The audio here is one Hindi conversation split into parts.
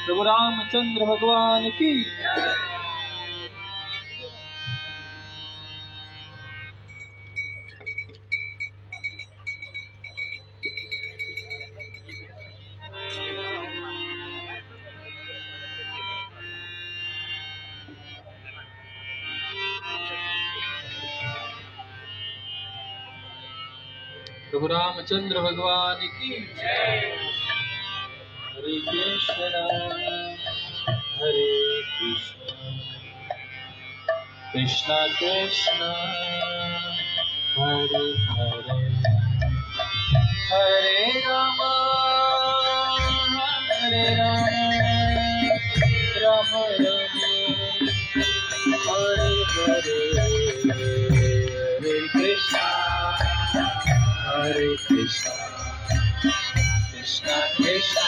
प्रभु रामचंद्र भगवान की। प्रभु रामचंद्र भगवान की। हरे कृष्ण हरे कृष्ण कृष्ण कृष्ण हरे हरे हरे राम राम राम हरे हरे हरे कृष्ण कृष्ण कृष्ण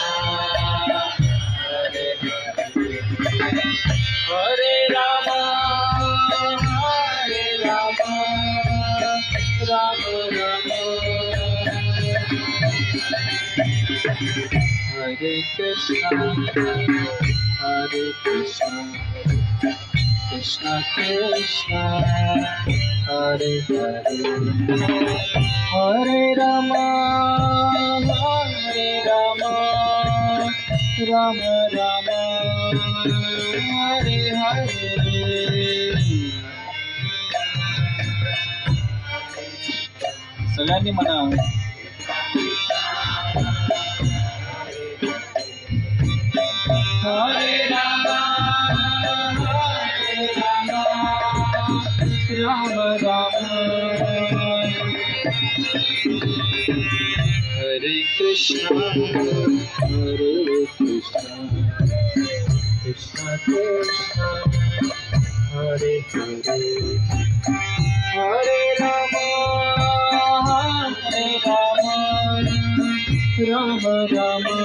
हरे हरे राम राम राम हरे कृष्ण कृष्ण कृष्ण हरे हरे हरे राम राम राम हरे हरे सगळ्यांनी म्हणा हरे राम राम राम हरे कृष्ण कृष्ण कृष्ण हरे हरे हरे राम राम राम